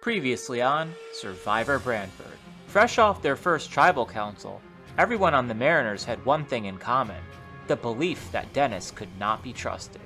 Previously on Survivor Branford. Fresh off their first tribal council, everyone on the Mariners had one thing in common: the belief that Dennis could not be trusted.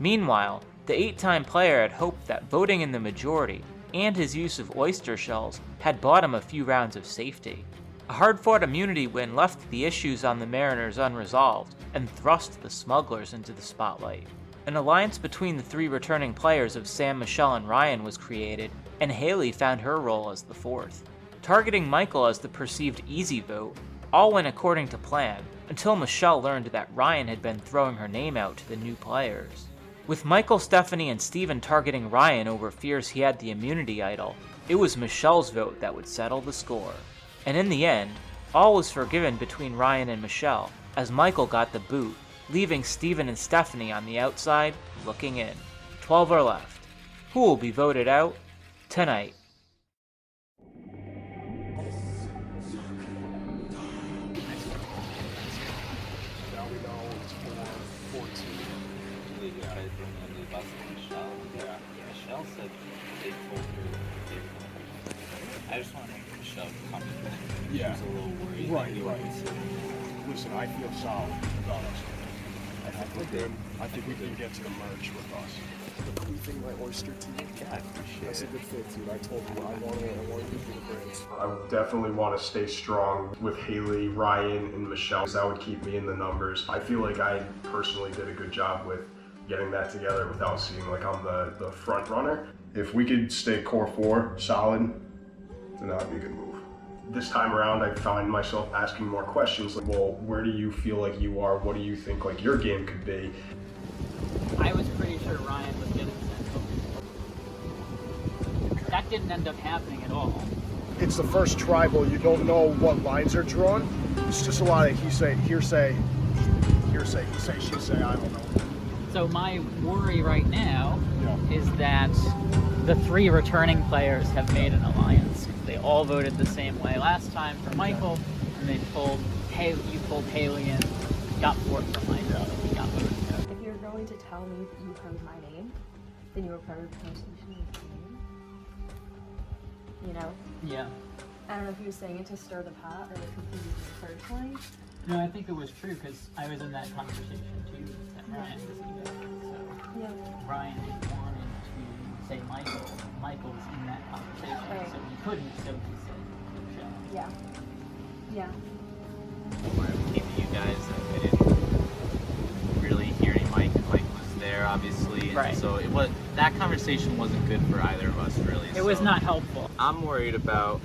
Meanwhile, the 8-time player had hoped that voting in the majority and his use of oyster shells had bought him a few rounds of safety. A hard-fought immunity win left the issues on the Mariners unresolved and thrust the Smugglers into the spotlight. An alliance between the 3 returning players of Sam, Michelle, and Ryan was created, and Haley found her role as the 4th. Targeting Michael as the perceived easy vote, all went according to plan, until Michelle learned that Ryan had been throwing her name out to the new players. With Michael, Stephanie, and Steven targeting Ryan over fears he had the immunity idol, it was Michelle's vote that would settle the score. And in the end, all was forgiven between Ryan and Michelle, as Michael got the boot, leaving Steven and Stephanie on the outside, looking in. 12 are left. Who will be voted out tonight? Michelle said they told her I just want to make Michelle come in. Yeah. She was a little worried. Right. Listen, I feel solid about us. I think we're good. I think we can get to the merge with us. The queefing my oyster tea. Yeah, I appreciate That's a it. good fit, dude. I told you, I want you to be the greatest. I definitely want to stay strong with Haley, Ryan, and Michelle, because that would keep me in the numbers. I feel like I personally did a good job with getting that together without seeming like I'm the front runner. If we could stay core 4 solid, then that would be a good move. This time around, I find myself asking more questions like, well, where do you feel like you are? What do you think like your game could be? I was pretty sure Ryan was getting sent home. That didn't end up happening at all. It's the first tribal. You don't know what lines are drawn. It's just a lot of hearsay, he say, she say, I don't know. So my worry right now is that the 3 returning players have made an alliance. They all voted the same way last time for Michael, and they pulled you pulled Haley in, got 4th for Michael, got voted. If you're going to tell me that you heard my name, then you were part of the conversation with me. You know? Yeah. I don't know if he was saying it to stir the pot or if he used it personally. No, I think it was true because I was in that conversation too. That Ryan was in there. So Yeah. Ryan wanted to say Michael. Michael was in that conversation, Right. so he couldn't. So he said Michelle. Yeah. Yeah. Where I came to you guys, I didn't really hear any Mike. Mike was there, obviously. And Right. So that conversation wasn't good for either of us, really. It was not helpful. I'm worried about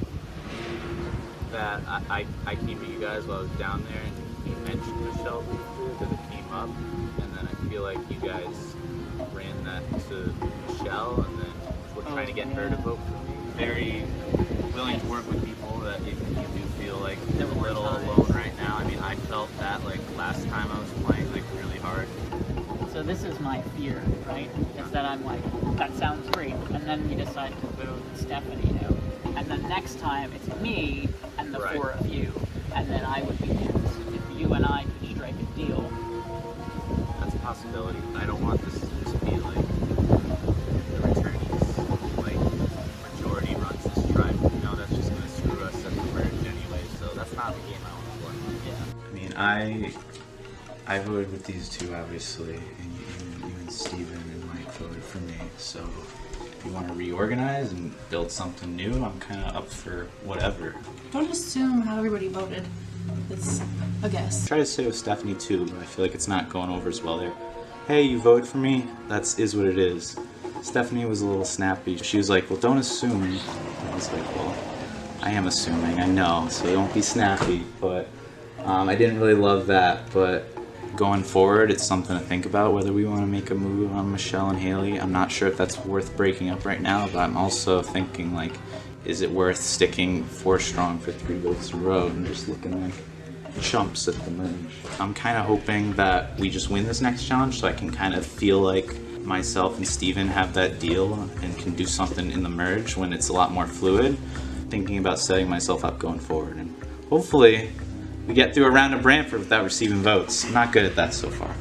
that. I came to you guys while I was down there, and you mentioned Michelle because it came up, and then I feel like you guys ran that to Michelle, and then we're trying to get her to vote for me. Very willing to work with people that if you do feel like they're a little alone right now. I mean, I felt that like last time I was playing like really hard. So this is my fear, right? Is that I'm like, that sounds great, and then we decide to vote Stephanie out, and then next time it's me and the Right. 4 of you, and then I would be next. If you and I could strike a deal. That's a possibility. I don't want this to just be like the returnees, like majority runs this tribe. You know, that's just gonna screw us at the merge anyway. So that's not the game I want to play. Yeah. I mean, I voted with these 2, obviously, and you and Steven and Mike voted for me. So if you want to reorganize and build something new, I'm kind of up for whatever. Don't assume how everybody voted. It's a guess. Try to say with Stephanie too, but I feel like it's not going over as well there. Hey, you voted for me? Is what it is. Stephanie was a little snappy. She was like, well, don't assume. I was like, well, I am assuming, I know, so don't be snappy. But I didn't really love that, but going forward, it's something to think about whether we want to make a move on Michelle and Haley. I'm not sure if that's worth breaking up right now, but I'm also thinking, like, is it worth sticking 4 strong for 3 votes in a row and just looking like chumps at the merge? I'm kind of hoping that we just win this next challenge so I can kind of feel like myself and Steven have that deal and can do something in the merge when it's a lot more fluid. Thinking about setting myself up going forward, and hopefully we get through a round of Branford without receiving votes. I'm not good at that so far.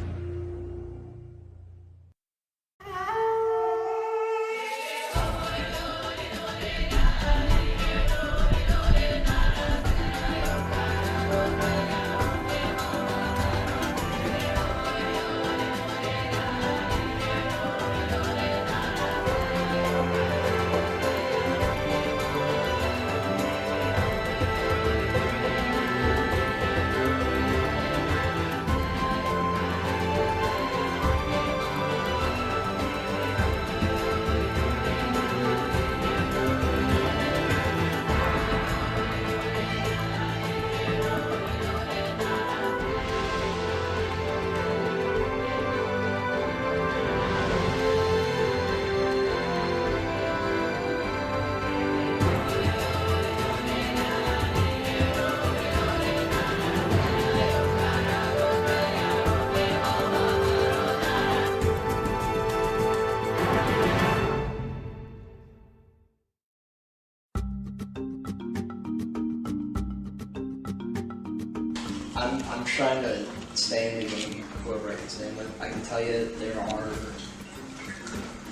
I'm trying to stay in the game, whoever I can stay with. I can tell you there are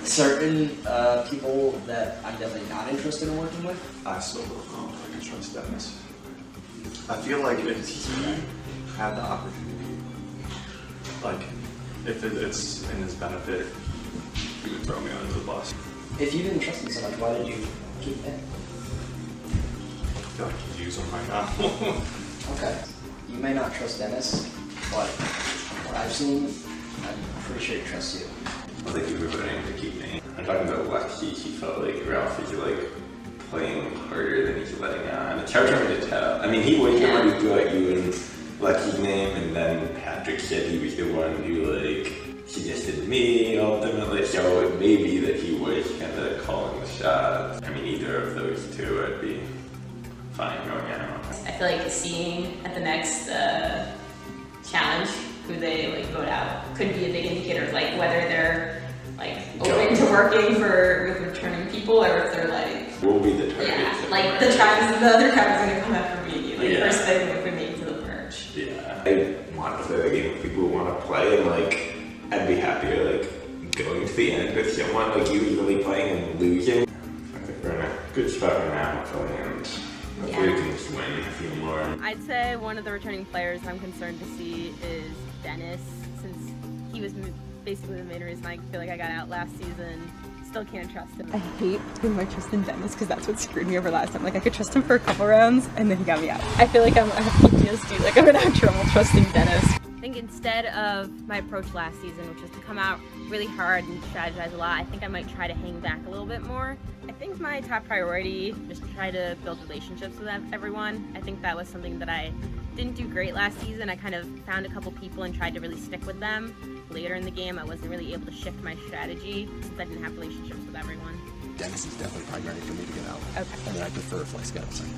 certain people that I'm definitely not interested in working with. I still don't know if I can trust Dennis. I feel like if he had the opportunity, like, if it's in his benefit, he would throw me under the bus. If you didn't trust him so much, why did you keep him? I feel like he's using my mouth. Okay. You may not trust Dennis, but what I've seen, I'm pretty sure he trusts you. I think he was voting to keep me. I'm talking about Lexi. He felt like Ralph is like playing harder than he's letting on. It's hard for me to tell. I mean, he was the one who threw at you in Lexi's name, and then Patrick said he was the one who like suggested me ultimately. So it may be that he was kind of calling the shots. I mean, either of those two, I'd be fine going out. I feel like seeing at the next challenge who they like vote out could be a big indicator of like whether they're like open to working with returning people or if they're like we'll be the target. Yeah, like the other tribe is gonna come after me. Like first thing if we make it to the merge. Yeah. I want to play the game with people who want to play, and like I'd be happier like going to the end with someone like you really playing and losing. I think we're in a good spot right now, hopefully, and hopefully we can just win a few more. I'd say one of the returning players I'm concerned to see is Dennis, since he was basically the main reason I feel like I got out last season. Still can't trust him. I hate putting my trust in Dennis because that's what screwed me over last time. Like, I could trust him for a couple rounds and then he got me out. I feel like I have PTSD, like I'm gonna have trouble trusting Dennis. I think instead of my approach last season, which was to come out really hard and strategize a lot, I think I might try to hang back a little bit more. I think my top priority was to try to build relationships with everyone. I think that was something that I didn't do great last season. I kind of found a couple people and tried to really stick with them. Later in the game, I wasn't really able to shift my strategy since I didn't have relationships with everyone. Dennis is definitely primary for me to get out. Okay. And then I prefer if Lex got outside.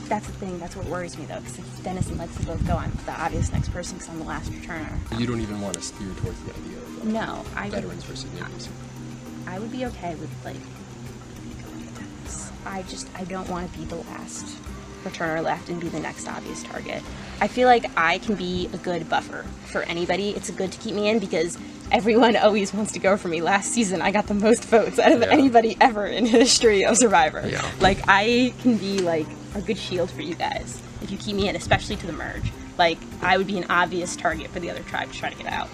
That's the thing, that's what worries me though, because if Dennis and Lexi both go, I'm the obvious next person because I'm the last returner. You don't even want to steer towards the idea of No, veterans versus newbies. I would be okay with like Dennis. I don't want to be the last returner left and be the next obvious target. I feel like I can be a good buffer for anybody. It's good to keep me in because everyone always wants to go for me. Last season, I got the most votes out of anybody ever in history of Survivor. Yeah. Like, I can be like a good shield for you guys if you keep me in, especially to the merge. Like, I would be an obvious target for the other tribe to try to get out.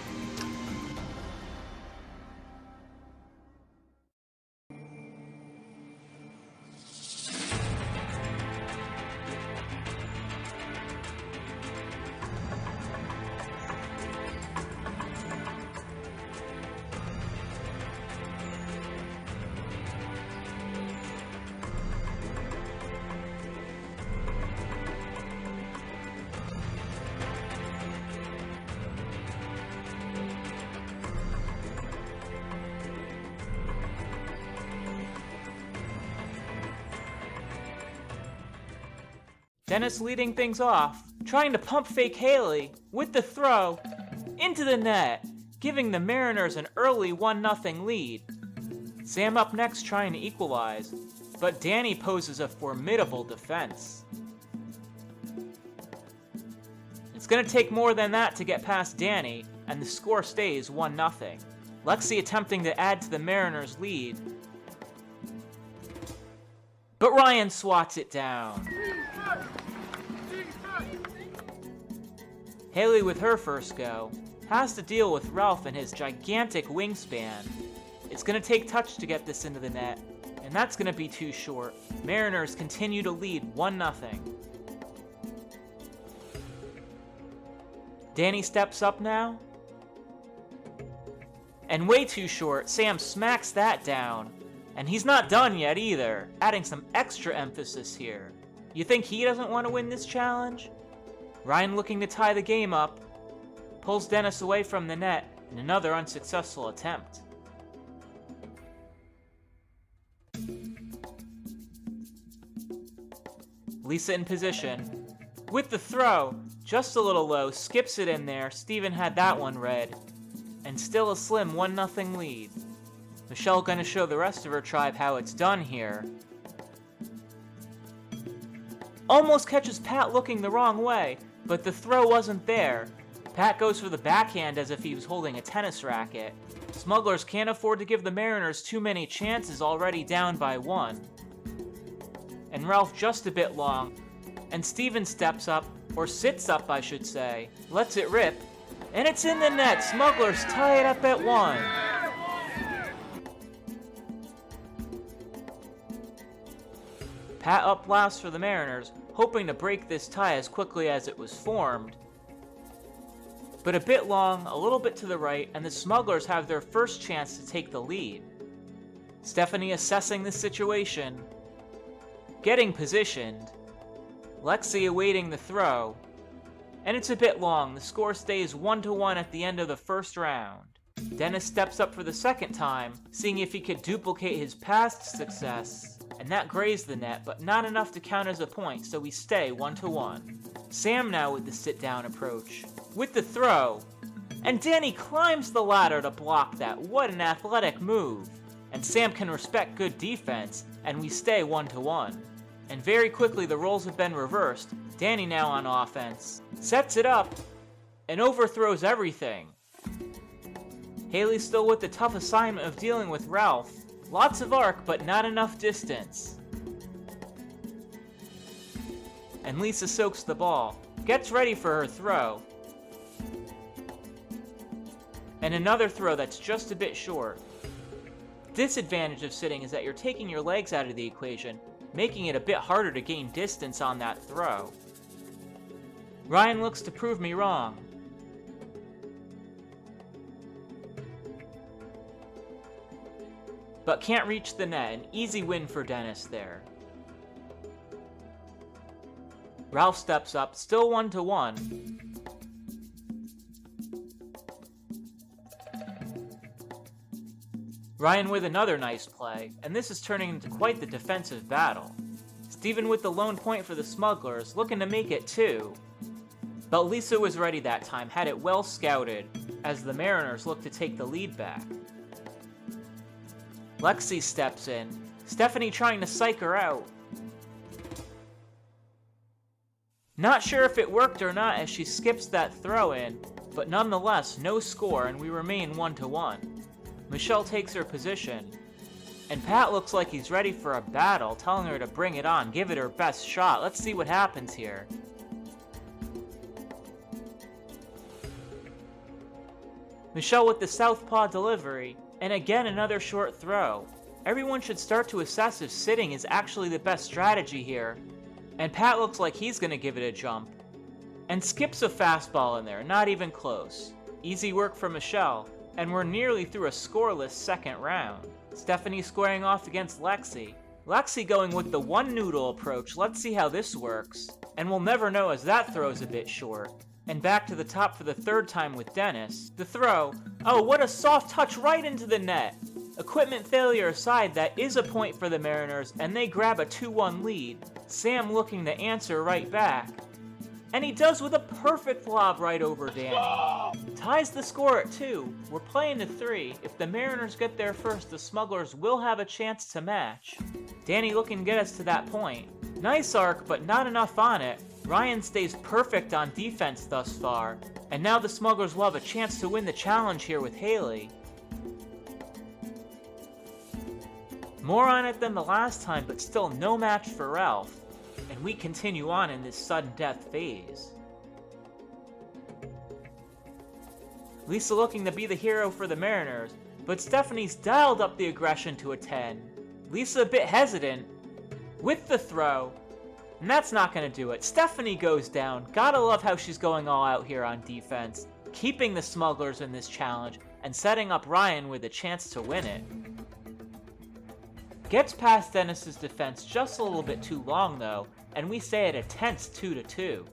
Dennis leading things off, trying to pump fake Haley with the throw into the net, giving the Mariners an early 1-0 lead. Sam up next trying to equalize, but Danny poses a formidable defense. It's gonna take more than that to get past Danny, and the score stays 1-0. Lexi attempting to add to the Mariners' lead, but Ryan swats it down. Haley with her first go has to deal with Ralph and his gigantic wingspan. It's gonna take touch to get this into the net, and that's gonna be too short. Mariners continue to lead 1-0. Danny steps up now, and way too short. Sam smacks that down, and he's not done yet either, adding some extra emphasis here. You think he doesn't want to win this challenge? Ryan looking to tie the game up, pulls Dennis away from the net in another unsuccessful attempt. Lisa in position, with the throw, just a little low, skips it in there. Steven had that one read, and still a slim 1-0 lead. Michelle gonna show the rest of her tribe how it's done here. Almost catches Pat looking the wrong way, but the throw wasn't there. Pat goes for the backhand as if he was holding a tennis racket. Smugglers can't afford to give the Mariners too many chances, already down by 1. And Ralph just a bit long, and Steven steps up, or sits up I should say, lets it rip, and it's in the net. Smugglers tie it up at 1. Pat up last for the Mariners, hoping to break this tie as quickly as it was formed. But a bit long, a little bit to the right, and the Smugglers have their first chance to take the lead. Stephanie assessing the situation, getting positioned, Lexi awaiting the throw, and it's a bit long. The score stays 1-1 at the end of the first round. Dennis steps up for the second time, seeing if he could duplicate his past success, and that grazed the net, but not enough to count as a point, so we stay 1-1. Sam now with the sit-down approach, with the throw, and Danny climbs the ladder to block that. What an athletic move! And Sam can respect good defense, and we stay 1-1. And very quickly the roles have been reversed. Danny now on offense, sets it up, and overthrows everything. Haley's still with the tough assignment of dealing with Ralph. Lots of arc, but not enough distance. And Lisa soaks the ball, gets ready for her throw. And another throw that's just a bit short. Disadvantage of sitting is that you're taking your legs out of the equation, making it a bit harder to gain distance on that throw. Ryan looks to prove me wrong. But can't reach the net. An easy win for Dennis there. Ralph steps up, still 1-1. Ryan with another nice play, and this is turning into quite the defensive battle. Steven with the lone point for the Smugglers, looking to make it 2. But Lisa was ready that time, had it well scouted, as the Mariners look to take the lead back. Lexi steps in, Stephanie trying to psych her out. Not sure if it worked or not as she skips that throw in, but nonetheless, no score and we remain 1-1. Michelle takes her position, and Pat looks like he's ready for a battle, telling her to bring it on, give it her best shot. Let's see what happens here. Michelle with the southpaw delivery, and again another short throw. Everyone should start to assess if sitting is actually the best strategy here, and Pat looks like he's going to give it a jump, and skips a fastball in there, not even close. Easy work for Michelle, and we're nearly through a scoreless second round. Stephanie squaring off against Lexi. Lexi going with the one noodle approach. Let's see how this works. And we'll never know as that throw's a bit short. And back to the top for the third time with Dennis. The throw. Oh, what a soft touch right into the net. Equipment failure aside, that is a point for the Mariners, and they grab a 2-1 lead. Sam looking to answer right back. And he does with a perfect lob right over Danny. Ties the score at 2. We're playing to 3. If the Mariners get there first, the Smugglers will have a chance to match. Danny looking to get us to that point. Nice arc, but not enough on it. Ryan stays perfect on defense thus far. And now the Smugglers will have a chance to win the challenge here with Haley. More on it than the last time, but still no match for Ralph. And we continue on in this sudden death phase. Lisa looking to be the hero for the Mariners, but Stephanie's dialed up the aggression to a 10. Lisa a bit hesitant, with the throw, and that's not going to do it. Stephanie goes down. Gotta love how she's going all out here on defense, keeping the Smugglers in this challenge, and setting up Ryan with a chance to win it. Gets past Dennis's defense just a little bit too long though, and we stay at a tense 2-2.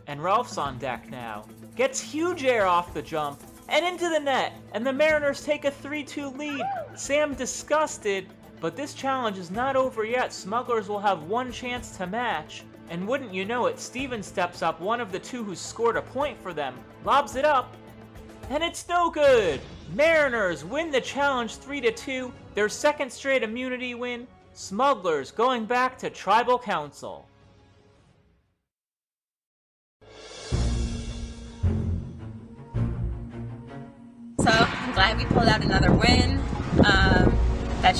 And Ralph's on deck now. Gets huge air off the jump, and into the net, and the Mariners take a 3-2 lead. Sam disgusted, but this challenge is not over yet. Smugglers will have one chance to match. And wouldn't you know it, Steven steps up, one of the two who scored a point for them, lobs it up, and it's no good! Mariners win the challenge 3-2, their second straight immunity win. Smugglers going back to Tribal Council. So I'm glad we pulled out another win. That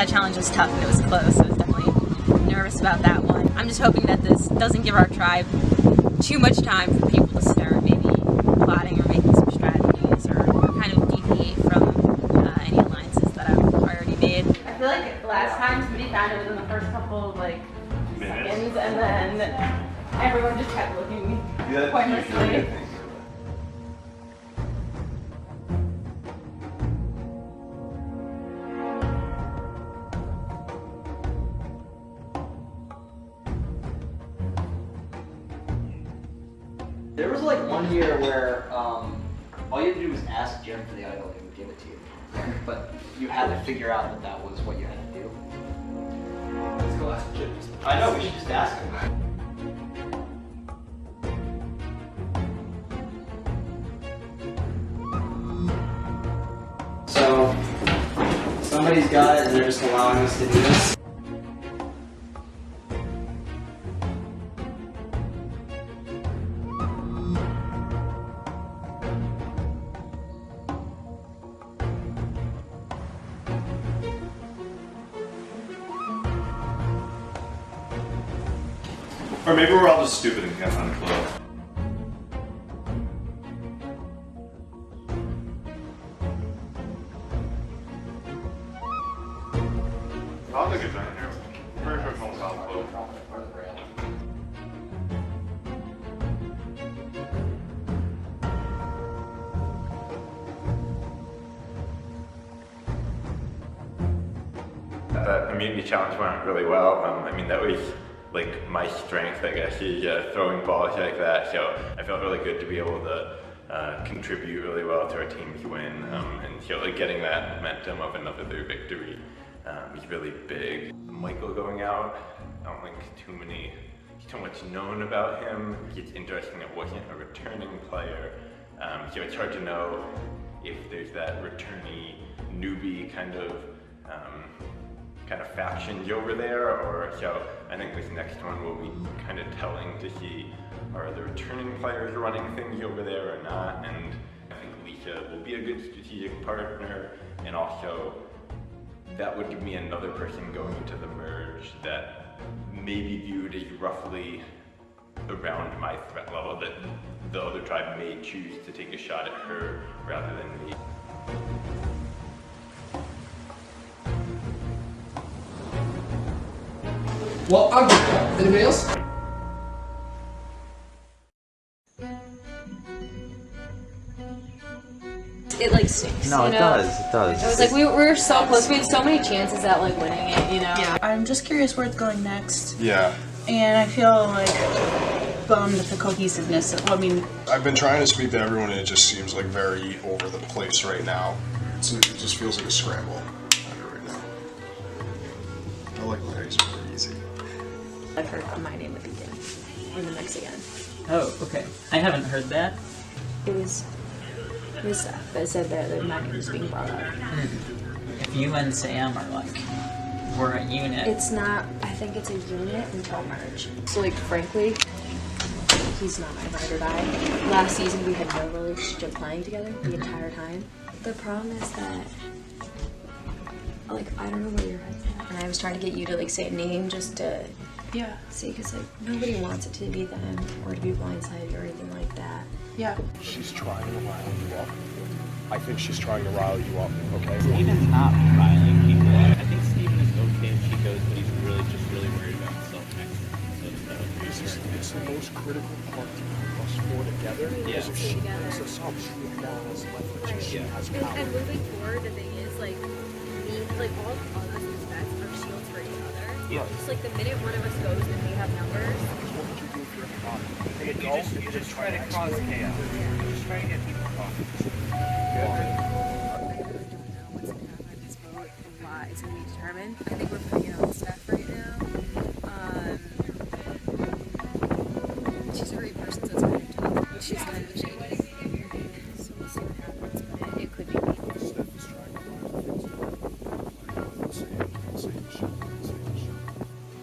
challenge was tough and it was close. I was definitely nervous about that one. I'm just hoping that this doesn't give our tribe too much time for people to start maybe plotting or making some strategies or kind of deviate from any alliances that I've already made. I feel like last time somebody found it within the first couple of seconds, and then everyone just kept looking pointlessly. There was like one year where all you had to do was ask Jim for the idol and he would give it to you. But you had to figure out that that was what you had to do. Let's go ask Jim. I know, we should just ask him. So, somebody's got it and they're just allowing us to do this. Or maybe we're all just stupid and can't find a clue. I'll take a giant here. Pretty sure it's on South Clue. That immunity challenge went really well. I mean, that was like my strength, I guess, is throwing balls like that. So I felt really good to be able to contribute really well to our team's win, and so like getting that momentum of another victory is really big. Michael going out, I don't think too much known about him. It's interesting it wasn't a returning player, so it's hard to know if there's that returnee newbie kind of factions over there, or so I think this next one will be kind of telling to see are the returning players running things over there or not, and I think Lisa will be a good strategic partner, and also that would give me another person going into the merge that may be viewed as roughly around my threat level, that the other tribe may choose to take a shot at her rather than me. Well, I'm good. Anybody else? It like stinks. No, you it know? does. It does. It was like we were so close. We had so many chances at like winning it. You know. Yeah. I'm just curious where it's going next. Yeah. And I feel like bummed at the cohesiveness. I mean, I've been trying to speak to everyone and it just seems like very over the place right now. It just feels like a scramble right now. I like Larry's really easy. I've heard my name at the beginning, or the next again. Oh, okay. I haven't heard that. It was stuff that said that my name was being brought up. If you and Sam are like, we're a unit. It's not, I think it's a unit until merge. So like, frankly, he's not my ride or die. Last season we had no relationship playing together the entire time. The problem is that, like, I don't know where your head's at. And I was trying to get you to like say a name just to see, because like nobody wants it to be them or to be blindsided or anything like that. yeah. She's trying to rile you up. I think she's trying to rile you up, okay? Steven's not riling people up. I think Steven is okay if she goes, but he's just really worried about himself next time. It's the most critical part to keep us four together. Yeah. Because if she brings us up, she has leverage. She has power. And moving forward, the thing is, like, all of us as vets are shields for each other. Yeah. Just like the minute one of us goes and we have numbers. What would you do if you're in the body? You just try to cause chaos. You just try to get people talking. I really don't know what's going to happen in this vote and why it's going to be determined. I think we're putting it on Steph right now. She's a great person, so it's going to be tough. But she's kind of shady. So we'll see what happens. But it could be me. Steph is trying to rile things up. Say Michelle.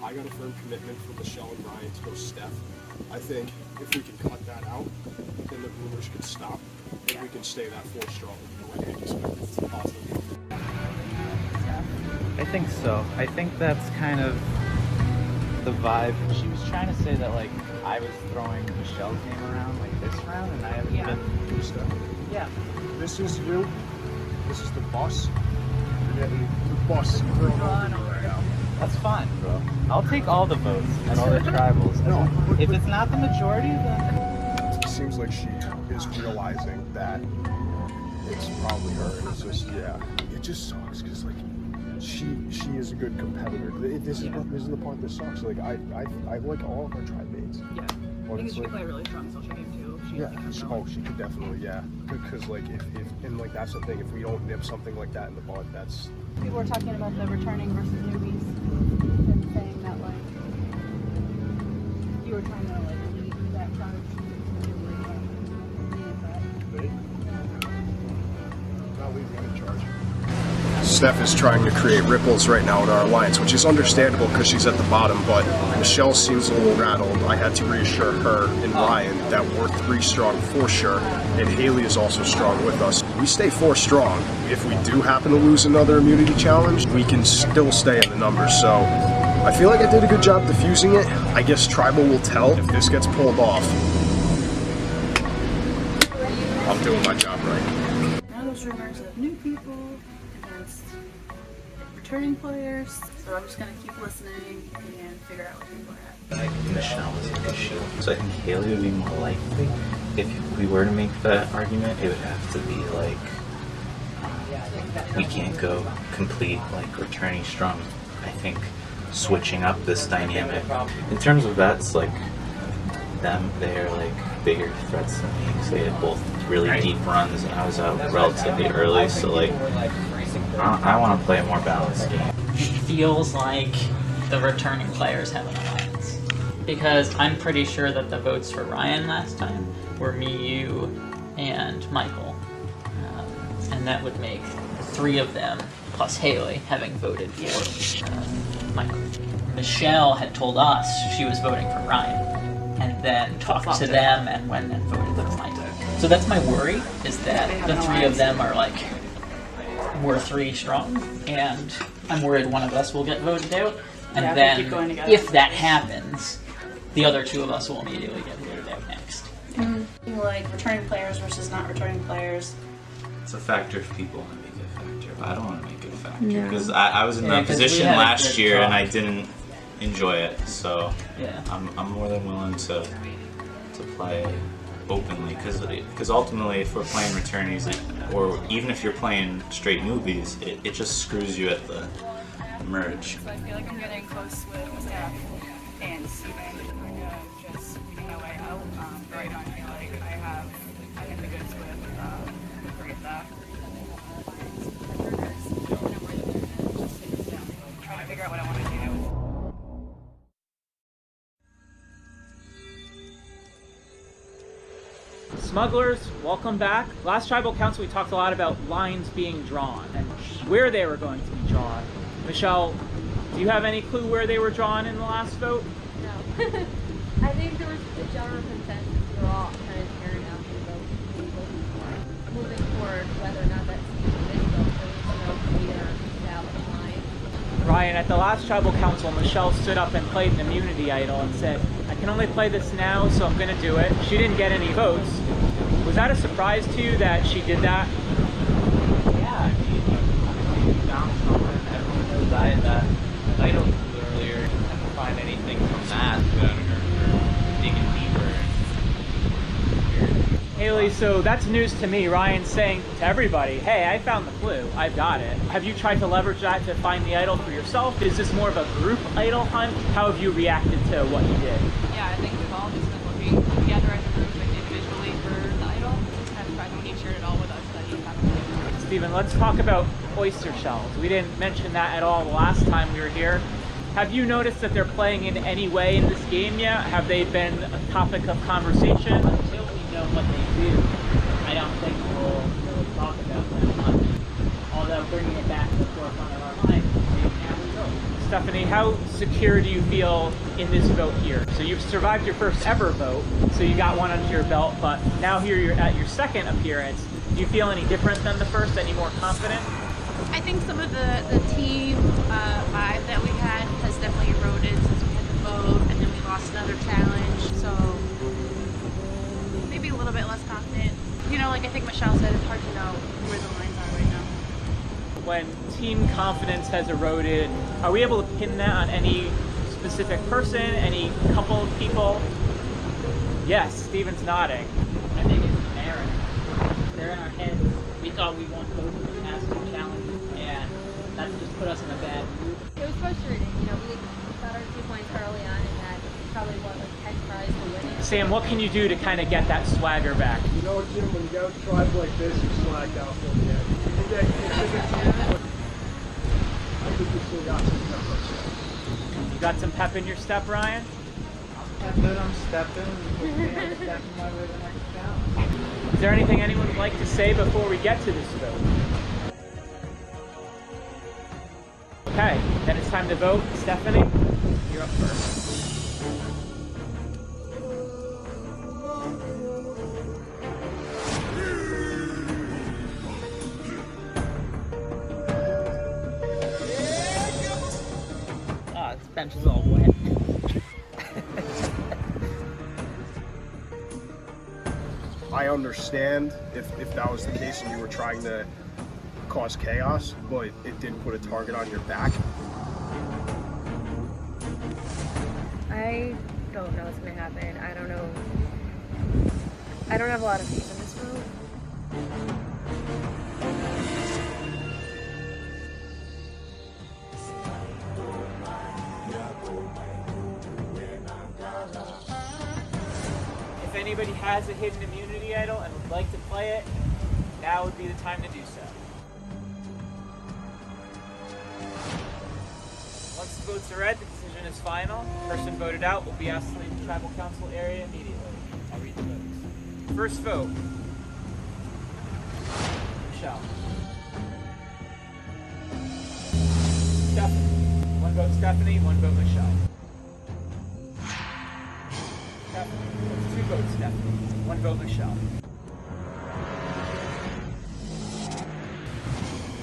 I got a firm commitment from Michelle and Ryan to go Steph. I think if we can cut that out, then the rumors could stop. And if we can stay that 4 strong the way they expect, it's awesome. I think so. I think that's kind of the vibe. She was trying to say that like I was throwing Michelle's name around like this round, and I haven't been. Yeah. This is you. This is the boss. You're getting the boss thrown over you right now. That's fine, bro. I'll take all the votes and all the tribals. If it's not the majority, then It seems like she is realizing that it's probably her, and it's just it just sucks because like she is a good competitor. This is the part that sucks. Like I like all of our tribe mates. Yeah. I think she could play a really strong social game too. She could definitely, because like if and like that's the thing, if we don't nip something like that in the bud, that's. People were talking about the returning versus newbies and saying that like you were trying to like lead that charge. Not leading any charge. Steph is trying to create ripples right now in our alliance, which is understandable because she's at the bottom, but Michelle seems a little rattled. I had to reassure her and Ryan that we're 3 strong for sure, and Haley is also strong with us. We stay 4 strong. If we do happen to lose another immunity challenge, we can still stay in the numbers, so I feel like I did a good job diffusing it. I guess Tribal will tell if this gets pulled off. I'm doing my job right. Now there's rumors of new people against returning players, so I'm just gonna keep listening and figure out what people are at. Michelle was like a shield. So I think Haley would be more likely. If we were to make that argument, it would have to be like we can't go complete like returning strong. I think switching up this dynamic. In terms of vets, like them, they're like bigger threats than me. So they had both really deep runs, and I was out relatively early. So like I want to play a more balanced game. It feels like the returning players have an alliance. Because I'm pretty sure that the votes for Ryan last time were me, you, and Michael. And that would make 3 of them, plus Haley, having voted for Michael. Michelle had told us she was voting for Ryan, and then talked to them and went and voted for Michael. So that's my worry, is that the 3 of them are like, we're 3 strong, and I'm worried one of us will get voted out, and then if that happens, the other 2 of us will immediately get voted out next. Like returning players versus not returning players. It's a factor if people want to make it a factor, but I don't want to make it a factor because I was in that 'cause position we had a last good year talk. and I didn't enjoy it. So Yeah. I'm more than willing to play openly because ultimately if we're playing returnees or even if you're playing straight newbies, it just screws you at the merge. So I feel like I'm getting close with Steph and Steven. I'm gonna just make my way out. Right now I feel like I have the goods with 3 of them. Trying to figure out what I want to do. Smugglers, welcome back. Last Tribal Council we talked a lot about lines being drawn and where they were going to be drawn. Michelle, do you have any clue where they were drawn in the last vote? No. I think there was a general consensus. We were all kind of tearing out the vote. Moving forward, whether or not that's this vote, there was no clear established line. Ryan, at the last Tribal Council, Michelle stood up and played an immunity idol and said, I can only play this now, so I'm going to do it. She didn't get any votes. Was that a surprise to you that she did that? Yeah, I mean, found something. Everyone knows I had that idol earlier. I didn't find anything from that without her digging deeper. Haley, so that's news to me. Ryan's saying to everybody, hey, I found the clue. I've got it. Have you tried to leverage that to find the idol for yourself? Is this more of a group idol hunt? How have you reacted to what you did? Yeah, I think we've all just been looking together as a group and individually for the idol. And tried when he shared it all with us that he found it. Steven, let's talk about oyster shells. We didn't mention that at all the last time we were here. Have you noticed that they're playing in any way in this game yet? Have they been a topic of conversation? Until we know what they do, I don't think we'll really talk about them much. Although bringing it back to the forefront of our minds, maybe now we will. Stephanie, how secure do you feel in this vote here? So you've survived your first ever vote, so you got one under your belt, but now here you're at your second appearance. Do you feel any different than the first, any more confident? I think some of the team vibe that we had has definitely eroded since we had the vote, and then we lost another challenge, so maybe a little bit less confident. You know, like I think Michelle said, it's hard to know where the lines are right now. When team confidence has eroded, are we able to pin that on any specific person, any couple of people? Yes, Steven's nodding. I think it's Aaron. They're in our heads. We thought we won both of the past two challenges, and that just put us in a bad mood. It was frustrating, you know, we got our 2 points early on and had probably, like 10 tries to win it. Sam, what can you do to kind of get that swagger back? You know, Jim, when you got a tribe like this, you slacked out for the end. I think you still got some pep. You got some pep in your step, Ryan? I'm stepping. I'm stepping my way to the next challenge. Is there anything anyone would like to say before we get to this vote? Okay, then it's time to vote. Stephanie, you're up first. This bench is all wet. I understand if that was the case and you were trying to cause chaos, but it did put a target on your back. I don't know what's gonna happen. I don't know. I don't have a lot of faith in this vote. If anybody has a hidden immunity idol and would like to play it, now would be the time to do so. Once the votes are read, the decision is final. The person voted out will be asked to leave the tribal council area immediately. I'll read the votes. First vote, Michelle. Stephanie. One vote Stephanie, one vote Michelle. Stephanie. That's 2 votes Stephanie, 1 vote Michelle.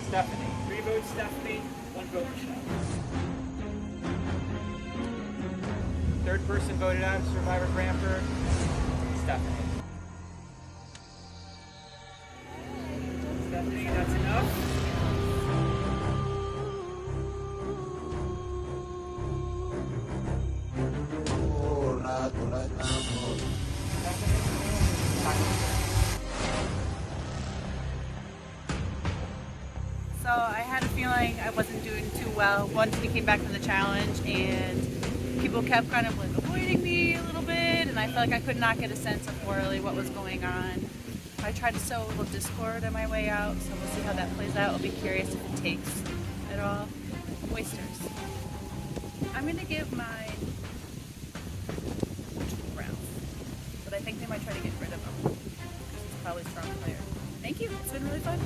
Stephanie. 3 votes Stephanie, 1 vote Michelle. Third person voted out of Survivor Branford, Stephanie. Stephanie, that's enough. So I had a feeling I wasn't doing too well once we came back from the challenge, and people kept kind of like avoiding me a little bit, and I felt like I could not get a sense of really what was going on. I tried to sow a little discord on my way out, so we'll see how that plays out. I'll be curious if it takes at all. Oysters. I'm gonna give mine to Ralph, but I think they might try to get rid of him because he's probably a strong player. Thank you. It's been really fun.